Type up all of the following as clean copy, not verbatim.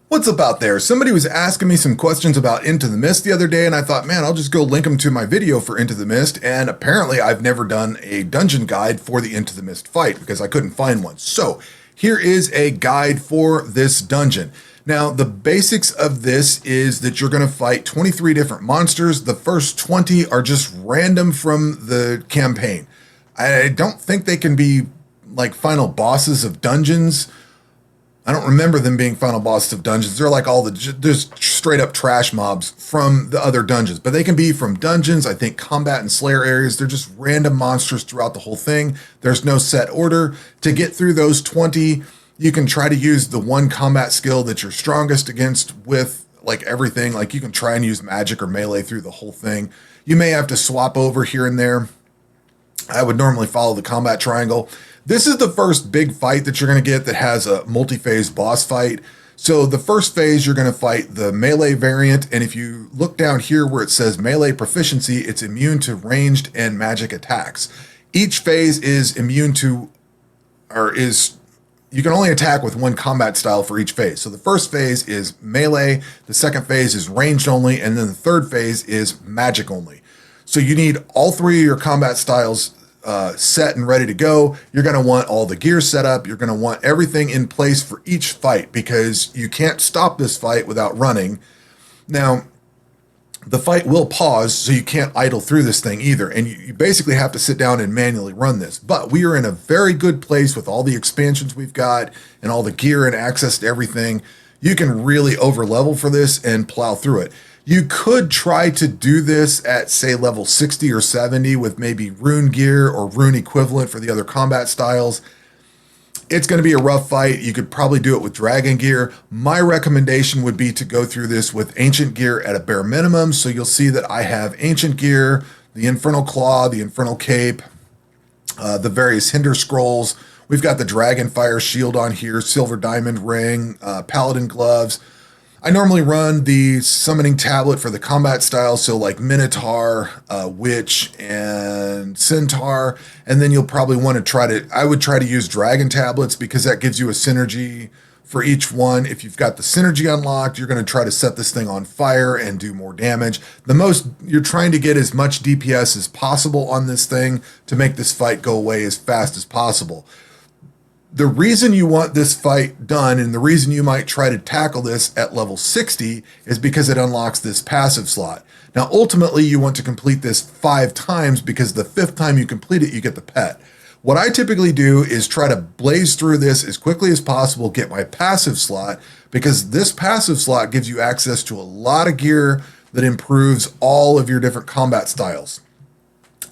What's up out there? Somebody was asking me some questions about Into the Mist the other day, and I thought, man, I'll just go link them to my video for Into the Mist. And apparently, I've never done a dungeon guide for the Into the Mist fight because I couldn't find one. So, here is a guide for this dungeon. Now, the basics of this is that you're going to fight 23 different monsters. The first 20 are just random from the campaign. I don't think they can be like final bosses of dungeons. I don't remember them being final bosses of dungeons. They're like there's straight up trash mobs from the other dungeons, but they can be from dungeons, I think combat and slayer areas. They're just random monsters throughout the whole thing. There's no set order. To get through those 20, you can try to use the one combat skill that you're strongest against with like everything. Like you can try and use magic or melee through the whole thing. You may have to swap over here and there. I would normally follow the combat triangle. This is the first big fight that you're going to get that has a multi-phase boss fight. So the first phase, you're going to fight the melee variant. And if you look down here where it says melee proficiency, it's immune to ranged and magic attacks. Each phase is immune to, you can only attack with one combat style for each phase. So the first phase is melee, the second phase is ranged only, and then the third phase is magic only. So you need all three of your combat styles set and ready to go. You're going to want all the gear set up. You're going to want everything in place for each fight because you can't stop this fight without running. Now, the fight will pause, so you can't idle through this thing either. And you basically have to sit down and manually run this. But we are in a very good place with all the expansions we've got and all the gear and access to everything. You can really over level for this and plow through it. You could try to do this at, say, level 60 or 70 with maybe rune gear or rune equivalent for the other combat styles. It's going to be a rough fight. You could probably do it with dragon gear. My recommendation would be to go through this with ancient gear at a bare minimum. So you'll see that I have ancient gear, the infernal claw, the infernal cape, the various hinder scrolls. We've got the dragon fire shield on here, silver diamond ring, paladin gloves. I normally run the summoning tablet for the combat style, so like Minotaur, Witch, and Centaur, and then you'll probably want to I would try to use dragon tablets because that gives you a synergy for each one. If you've got the synergy unlocked, you're going to try to set this thing on fire and do more damage. You're trying to get as much DPS as possible on this thing to make this fight go away as fast as possible. The reason you want this fight done and the reason you might try to tackle this at level 60 is because it unlocks this passive slot. Now, ultimately, you want to complete this 5 times because the 5th time you complete it, you get the pet. What I typically do is try to blaze through this as quickly as possible, get my passive slot, because this passive slot gives you access to a lot of gear that improves all of your different combat styles.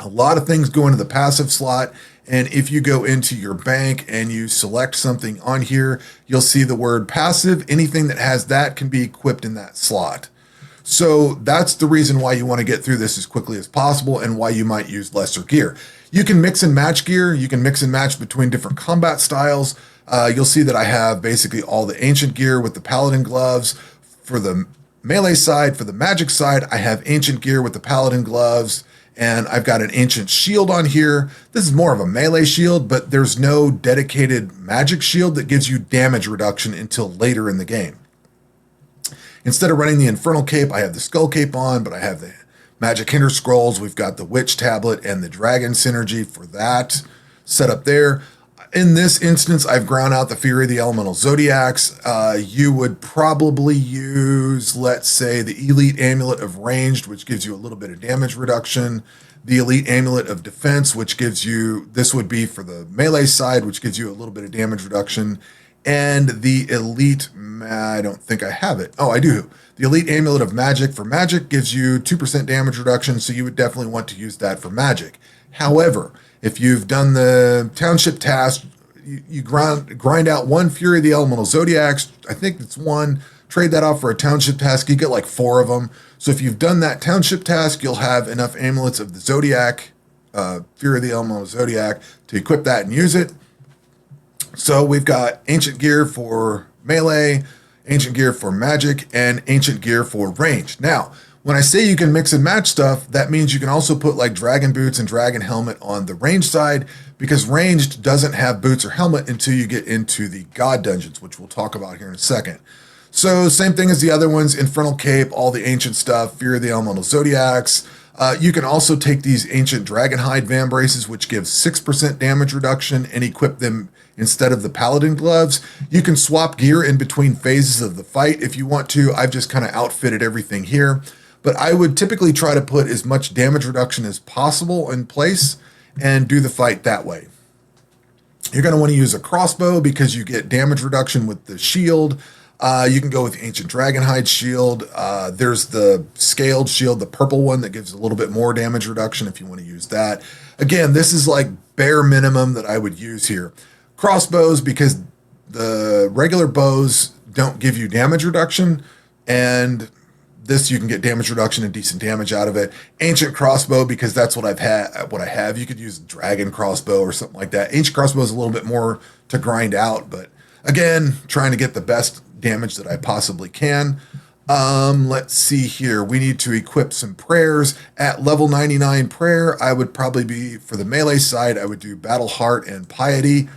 A lot of things go into the passive slot. And if you go into your bank and you select something on here, you'll see the word passive. Anything that has that can be equipped in that slot. So that's the reason why you want to get through this as quickly as possible and why you might use lesser gear. You can mix and match gear. You can mix and match between different combat styles. You'll see that I have basically all the ancient gear with the paladin gloves. For the melee side, for the magic side, I have ancient gear with the paladin gloves. And I've got an ancient shield on here. This is more of a melee shield, but there's no dedicated magic shield that gives you damage reduction until later in the game. Instead of running the infernal cape, I have the skull cape on, but I have the magic hinder scrolls. We've got the witch tablet and the dragon synergy for that set up there. In this instance, I've ground out the Fury of the Elemental Zodiacs. You would probably use, let's say, the Elite Amulet of Ranged, which gives you a little bit of damage reduction. The Elite Amulet of Defense, which gives you, this would be for the melee side, which gives you a little bit of damage reduction. And the Elite, I don't think I have it. Oh, I do. The Elite Amulet of Magic for magic gives you 2% damage reduction, so you would definitely want to use that for magic. However, if you've done the township task, you grind out one Fury of the Elemental Zodiacs. I think it's one. Trade that off for a township task. You get like 4 of them. So if you've done that township task, you'll have enough amulets of the Zodiac, Fury of the Elemental Zodiac, to equip that and use it. So we've got ancient gear for melee, ancient gear for magic, and ancient gear for range. Now, when I say you can mix and match stuff, that means you can also put like dragon boots and dragon helmet on the range side, because ranged doesn't have boots or helmet until you get into the god dungeons, which we'll talk about here in a second. So same thing as the other ones, Infernal Cape, all the ancient stuff, Fear of the Elemental Zodiacs. You can also take these ancient Dragonhide Vambraces, which give 6% damage reduction, and equip them instead of the Paladin Gloves. You can swap gear in between phases of the fight if you want to. I've just kind of outfitted everything here. But I would typically try to put as much damage reduction as possible in place and do the fight that way. You're going to want to use a crossbow because you get damage reduction with the shield. You can go with the Ancient Dragonhide shield. There's the scaled shield, the purple one that gives a little bit more damage reduction if you want to use that. Again, this is like bare minimum that I would use here. Crossbows, because the regular bows don't give you damage reduction, and this you can get damage reduction and decent damage out of it. Ancient crossbow, because that's what I have. You could use dragon crossbow or something like that. Ancient crossbow is a little bit more to grind out, but again, trying to get the best damage that I possibly can. Let's see here. We need to equip some prayers. At level 99 prayer, I would probably be, for the melee side, I would do Battle Heart and Piety.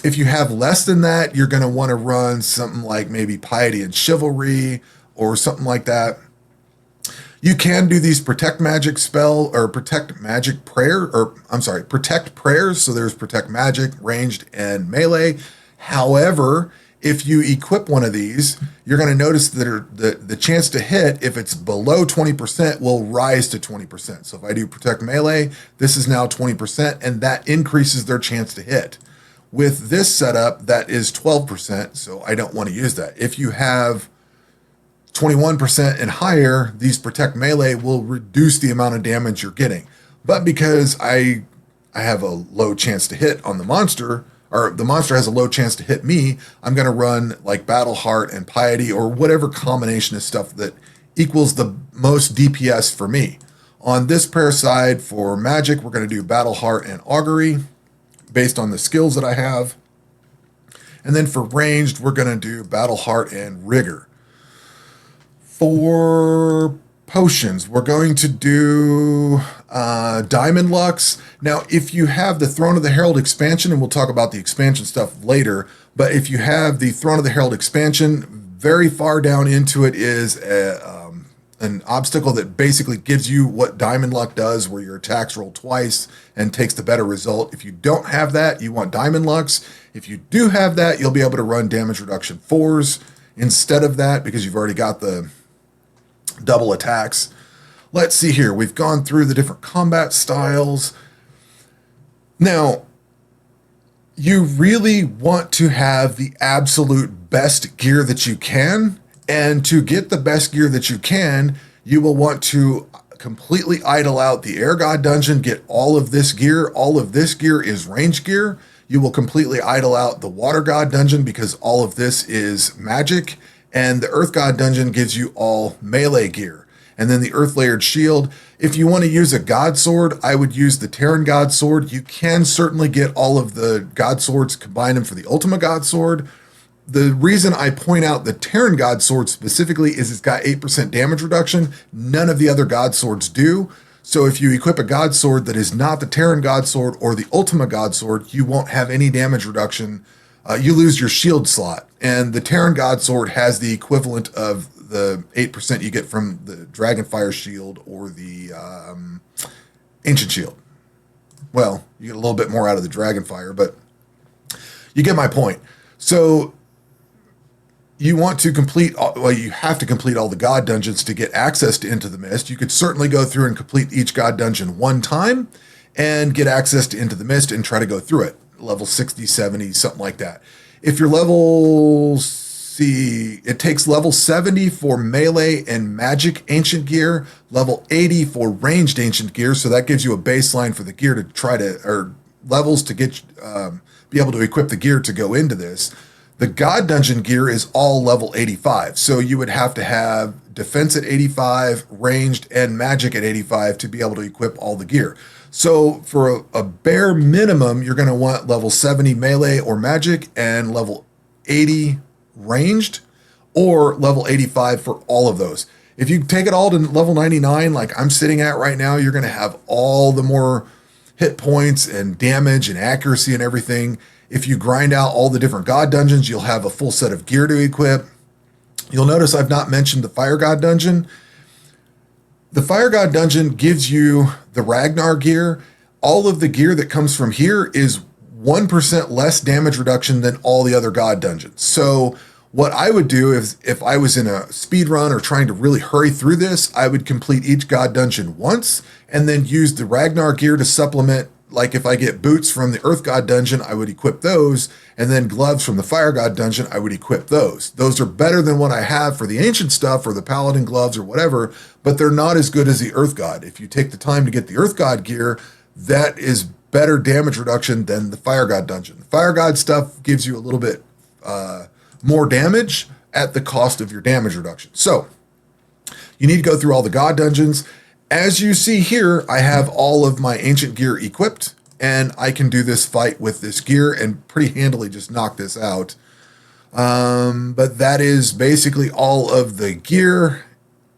If you have less than that, you're going to want to run something like maybe Piety and Chivalry or something like that. You can do these protect magic spell or protect magic prayer, or I'm sorry, protect prayers. So there's protect magic, ranged, and melee. However, if you equip one of these, you're going to notice that the chance to hit, if it's below 20%, will rise to 20%. So if I do protect melee, this is now 20%, and that increases their chance to hit. With this setup, that is 12%, so I don't want to use that. If you have 21% and higher, these protect melee will reduce the amount of damage you're getting. But because I have a low chance to hit on the monster, or the monster has a low chance to hit me, I'm going to run like Battle Heart and Piety or whatever combination of stuff that equals the most DPS for me. On this prayer side for magic, we're going to do Battle Heart and Augury based on the skills that I have. And then for ranged, we're going to do Battle Heart and Rigor. For potions, we're going to do Diamond Lux. Now, if you have the Throne of the Herald expansion, and we'll talk about the expansion stuff later, but if you have the Throne of the Herald expansion, very far down into it is an obstacle that basically gives you what Diamond Luck does, where your attacks roll twice and takes the better result. If you don't have that, you want Diamond Lux. If you do have that, you'll be able to run damage reduction 4s instead of that because you've already got the double attacks. Let's see here. We've gone through the different combat styles. Now, you really want to have the absolute best gear that you can. And to get the best gear that you can, you will want to completely idle out the Air God dungeon, get all of this gear. All of this gear is range gear. You will completely idle out the Water God dungeon because all of this is magic. And the Earth God dungeon gives you all melee gear. And then the Earth Layered Shield. If you want to use a God Sword, I would use the Terran God Sword. You can certainly get all of the God Swords, combine them for the Ultima God Sword. The reason I point out the Terran God Sword specifically is it's got 8% damage reduction. None of the other God Swords do. So if you equip a God Sword that is not the Terran God Sword or the Ultima God Sword, you won't have any damage reduction. You lose your shield slot. And the Terran God Sword has the equivalent of the 8% you get from the Dragonfire Shield or the Ancient Shield. Well, you get a little bit more out of the Dragonfire, but you get my point. So you want to complete, you have to complete all the God dungeons to get access to Into the Mist. You could certainly go through and complete each God dungeon one time and get access to Into the Mist and try to go through it. Level 60, 70, something like that. If you're level, it takes level 70 for melee and magic ancient gear, level 80 for ranged ancient gear. So that gives you a baseline for the gear to try to, or levels to get, be able to equip the gear to go into this. The God dungeon gear is all level 85. So you would have to have defense at 85, ranged, and magic at 85 to be able to equip all the gear. So for a bare minimum, you're going to want level 70 melee or magic and level 80 ranged or level 85 for all of those. If you take it all to level 99, like I'm sitting at right now, you're going to have all the more hit points and damage and accuracy and everything. If you grind out all the different God dungeons, you'll have a full set of gear to equip. You'll notice I've not mentioned the Fire God dungeon. The Fire God dungeon gives you the Ragnar gear. All of the gear that comes from here is 1% less damage reduction than all the other God dungeons. So what I would do if I was in a speed run or trying to really hurry through this, I would complete each God dungeon once and then use the Ragnar gear to supplement. Like if I get boots from the Earth God dungeon, I would equip those, and then gloves from the Fire God dungeon, I would equip those. Those are better than what I have for the ancient stuff or the Paladin gloves or whatever, but they're not as good as the Earth God. If you take the time to get the Earth God gear, that is better damage reduction than the Fire God dungeon. The Fire God stuff gives you a little bit more damage at the cost of your damage reduction. So you need to go through all the God dungeons. As you see here, I have all of my ancient gear equipped, and I can do this fight with this gear and pretty handily just knock this out. But that is basically all of the gear.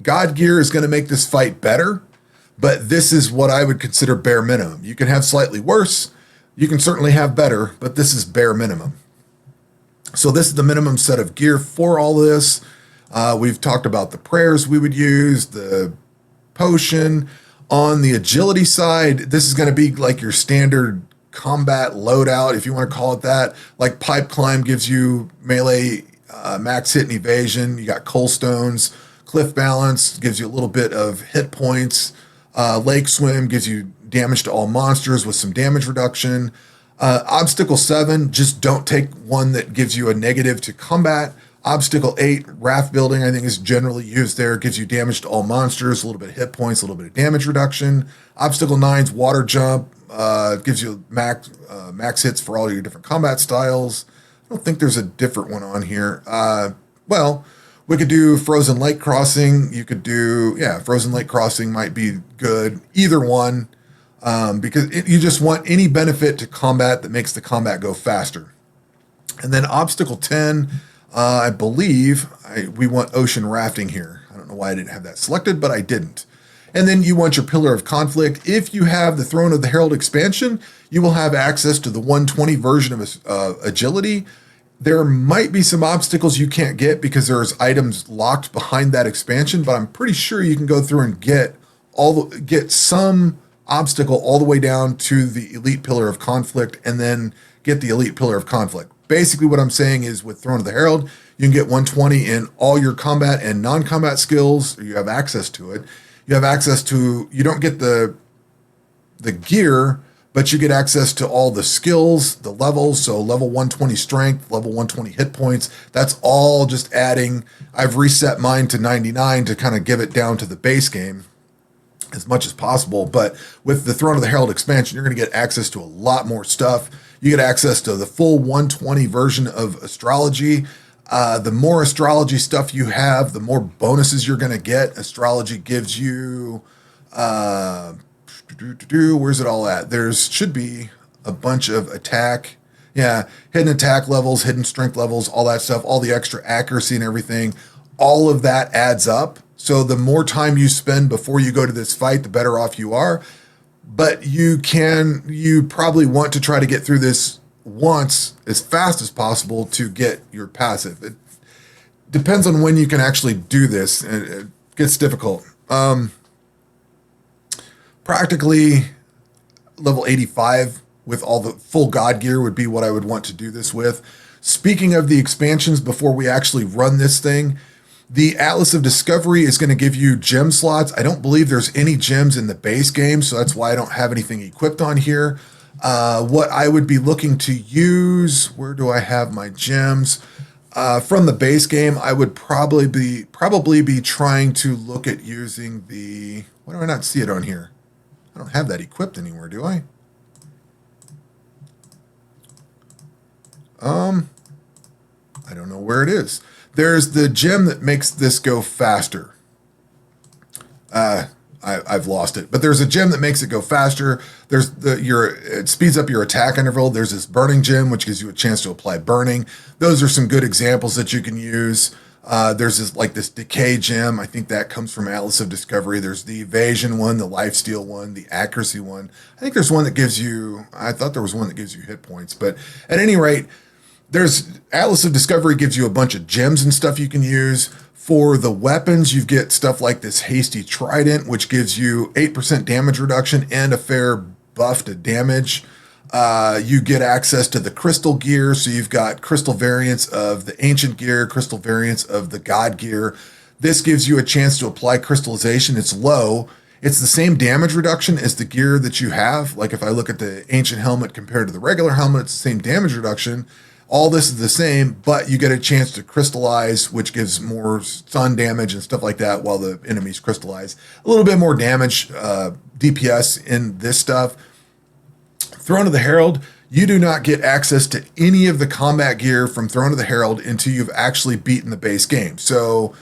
God gear is going to make this fight better, but this is what I would consider bare minimum. You can have slightly worse, you can certainly have better, but this is bare minimum. So this is the minimum set of gear for all this. We've talked about the prayers we would use, the potion. On the agility side, this is going to be like your standard combat loadout, if you want to call it that. Like pipe climb gives you melee max hit and evasion. You got coal stones. Cliff balance gives you a little bit of hit points. Lake swim gives you damage to all monsters with some damage reduction. Obstacle 7, just don't take one that gives you a negative to combat. Obstacle 8, raft building, I think is generally used there. It gives you damage to all monsters, a little bit of hit points, a little bit of damage reduction. Obstacle 9's water jump, gives you max hits for all your different combat styles. I don't think there's a different one on here. Well, we could do frozen lake crossing. You could do, frozen lake crossing might be good. Either one, because you just want any benefit to combat that makes the combat go faster. And then obstacle 10, I believe we want ocean rafting here. I don't know why I didn't have that selected, but I didn't. And then you want your Pillar of Conflict. If you have the Throne of the Herald expansion, you will have access to the 120 version of agility. There might be some obstacles you can't get because there's items locked behind that expansion, but I'm pretty sure you can go through and get some obstacle all the way down to the Elite Pillar of Conflict and then get the Elite Pillar of Conflict. Basically what I'm saying is with Throne of the Herald, you can get 120 in all your combat and non-combat skills, or you have access to it. You have access to, you don't get the gear, but you get access to all the skills, the levels. So level 120 strength, level 120 hit points. That's all just adding. I've reset mine to 99 to kind of give it down to the base game as much as possible. But with the Throne of the Herald expansion, you're going to get access to a lot more stuff. You get access to the full 120 version of astrology. The more astrology stuff you have, the more bonuses you're going to get. Astrology gives you, where's it all at? There's should be a bunch of attack. Yeah, hidden attack levels, hidden strength levels, all that stuff, all the extra accuracy and everything. All of that adds up. So the more time you spend before you go to this fight, the better off you are. But you probably want to try to get through this once as fast as possible to get your passive. It depends on when you can actually do this. It gets difficult. Practically level 85 with all the full God gear would be what I would want to do this with. Speaking of the expansions, before we actually run this thing, the Atlas of Discovery is going to give you gem slots. I don't believe there's any gems in the base game, so that's why I don't have anything equipped on here. What I would be looking to use, where do I have my gems? From the base game, I would probably be trying to look at using the, why do I not see it on here? I don't have that equipped anywhere, do I? I don't know where it is. There's the gem that makes this go faster. I've lost it, but there's a gem that makes it go faster. There's it speeds up your attack interval. There's this burning gem, which gives you a chance to apply burning. Those are some good examples that you can use. There's this decay gem. I think that comes from Atlas of Discovery. There's the evasion one, the lifesteal one, the accuracy one. I think there's one that gives you, I thought there was one that gives you hit points, but at any rate, There's Atlas of Discovery gives you a bunch of gems and stuff you can use. For the weapons, you get stuff like this Hasty Trident, which gives you 8% damage reduction and a fair buff to damage. You get access to the crystal gear, so you've got crystal variants of the ancient gear, crystal variants of the god gear. This gives you a chance to apply crystallization. It's low. It's the same damage reduction as the gear that you have. Like if I look at the ancient helmet compared to the regular helmet, it's the same damage reduction. All this is the same, but you get a chance to crystallize, which gives more stun damage and stuff like that while the enemies crystallize. A little bit more damage, DPS in this stuff. Throne of the Herald, you do not get access to any of the combat gear from Throne of the Herald until you've actually beaten the base game. So,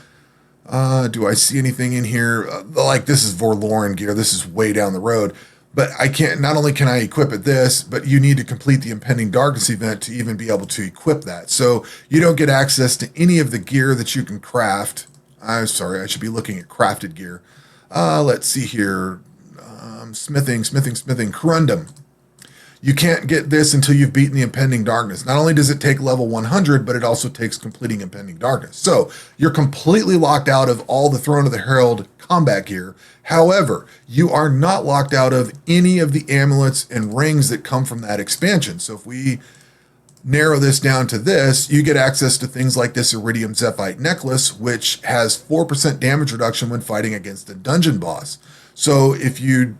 do I see anything in here? Like this is Vorloran gear. This is way down the road. But I can't, not only can I equip it this, but you need to complete the Impending Darkness event to even be able to equip that. So you don't get access to any of the gear that you can craft. I'm sorry, I should be looking at crafted gear. Let's see here. Smithing, Corundum. You can't get this until you've beaten the Impending Darkness. Not only does it take level 100, but it also takes completing Impending Darkness. So you're completely locked out of all the Throne of the Herald combat gear. However, you are not locked out of any of the amulets and rings that come from that expansion. So if we narrow this down to this, you get access to things like this Iridium Zephite necklace, which has 4% damage reduction when fighting against a dungeon boss. So if you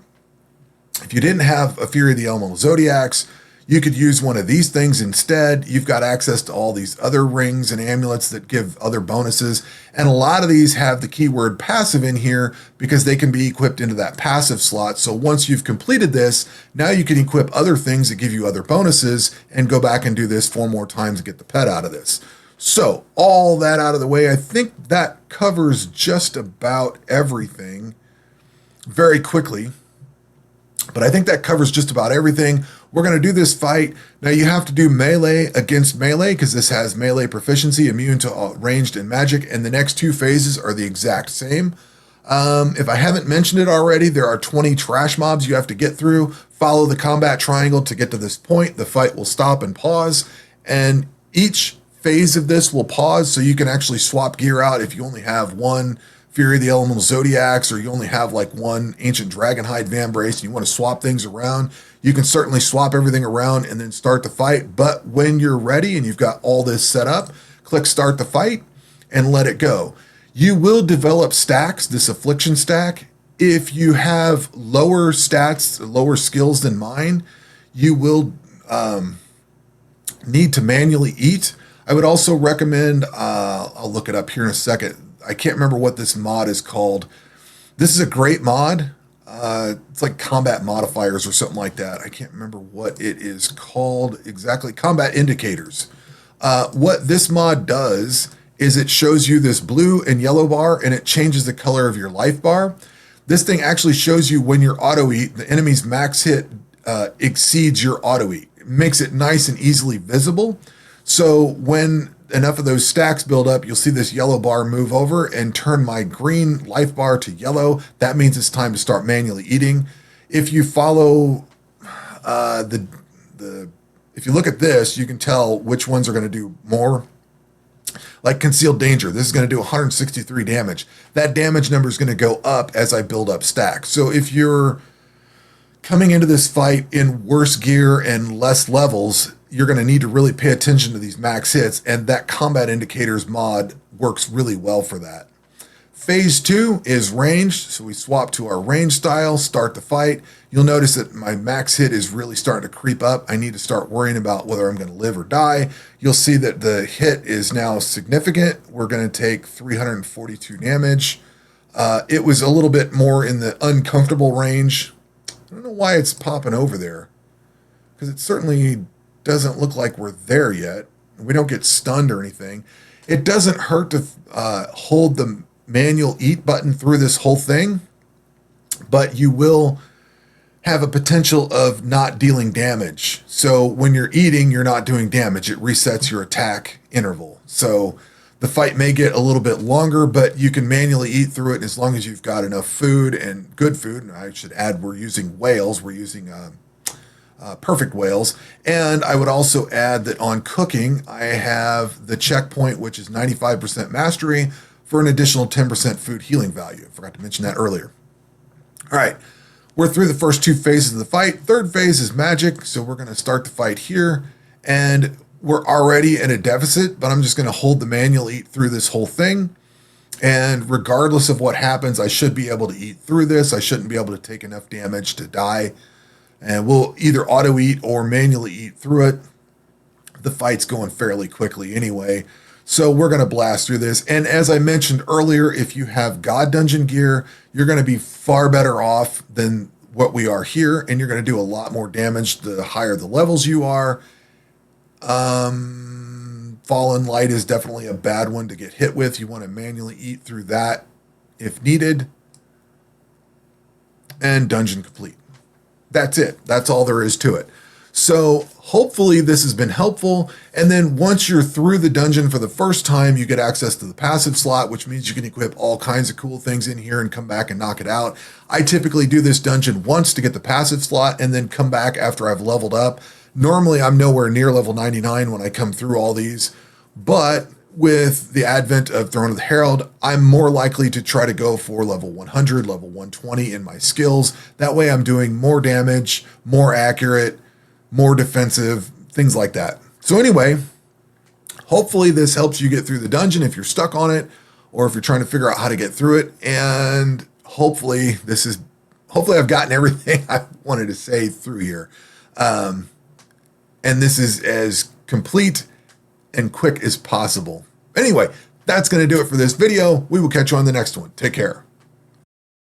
didn't have a Fury of the Elemental Zodiacs, you could use one of these things instead. You've got access to all these other rings and amulets that give other bonuses. And a lot of these have the keyword passive in here because they can be equipped into that passive slot. So once you've completed this, now you can equip other things that give you other bonuses and go back and do this 4 more times and get the pet out of this. So all that out of the way, I think that covers just about everything very quickly. But I think that covers just about everything. We're going to do this fight. Now you have to do melee against melee because this has melee proficiency, immune to ranged and magic, and the next 2 phases are the exact same. If I haven't mentioned it already, there are 20 trash mobs you have to get through. Follow the combat triangle to get to this point. The fight will stop and pause, and each phase of this will pause so you can actually swap gear out if you only have one Fury of the Elemental Zodiacs, or you only have like one Ancient Dragonhide Vambrace and you want to swap things around, you can certainly swap everything around and then start the fight. But when you're ready and you've got all this set up, click Start the Fight and let it go. You will develop stacks, this Affliction stack. If you have lower stats, lower skills than mine, you will need to manually eat. I would also recommend, I'll look it up here in a second, I can't remember what this mod is called. This is a great mod. It's like combat modifiers or something like that. I can't remember what it is called exactly. Combat indicators. What this mod does is it shows you this blue and yellow bar and it changes the color of your life bar. This thing actually shows you when your auto eat, the enemy's max hit exceeds your auto eat. It makes it nice and easily visible. So when enough of those stacks build up, you'll see this yellow bar move over and turn my green life bar to yellow. That means it's time to start manually eating. If you follow if you look at this, you can tell which ones are going to do more. Like Concealed Danger, this is going to do 163 damage. That damage number is going to go up as I build up stacks. So if you're coming into this fight in worse gear and less levels, you're going to need to really pay attention to these max hits, and that Combat Indicators mod works really well for that. Phase 2 is ranged, so we swap to our range style, start the fight. You'll notice that my max hit is really starting to creep up. I need to start worrying about whether I'm going to live or die. You'll see that the hit is now significant. We're going to take 342 damage. It was a little bit more in the uncomfortable range. I don't know why it's popping over there, because it certainly doesn't look like we're there yet. We don't get stunned or anything. It doesn't hurt to hold the manual eat button through this whole thing, but you will have a potential of not dealing damage. So when you're eating, you're not doing damage. It resets your attack interval. So the fight may get a little bit longer, but you can manually eat through it as long as you've got enough food, and good food. And I should add, we're using whales. We're using perfect whales. And I would also add that on cooking, I have the checkpoint, which is 95% mastery for an additional 10% food healing value. I forgot to mention that earlier. All right, we're through the first two phases of the fight. Third phase is magic, so we're going to start the fight here. And we're already in a deficit, but I'm just going to hold the manual eat through this whole thing. And regardless of what happens, I should be able to eat through this. I shouldn't be able to take enough damage to die. And we'll either auto eat or manually eat through it. The fight's going fairly quickly anyway. So we're going to blast through this. And as I mentioned earlier, if you have God Dungeon gear, you're going to be far better off than what we are here. And you're going to do a lot more damage the higher the levels you are. Fallen Light is definitely a bad one to get hit with. You want to manually eat through that if needed. And dungeon complete. That's it. That's all there is to it. So hopefully this has been helpful. And then once you're through the dungeon for the first time, you get access to the passive slot, which means you can equip all kinds of cool things in here and come back and knock it out. I typically do this dungeon once to get the passive slot and then come back after I've leveled up. Normally I'm nowhere near level 99 when I come through all these, but with the advent of Throne of the Herald, I'm more likely to try to go for level 100, level 120 in my skills. That way I'm doing more damage, more accurate, more defensive, things like that. So anyway, hopefully this helps you get through the dungeon if you're stuck on it, or if you're trying to figure out how to get through it. And hopefully I've gotten everything I wanted to say through here. And this is as complete and quick as possible. Anyway, that's going to do it for this video. We will catch you on the next one. Take care.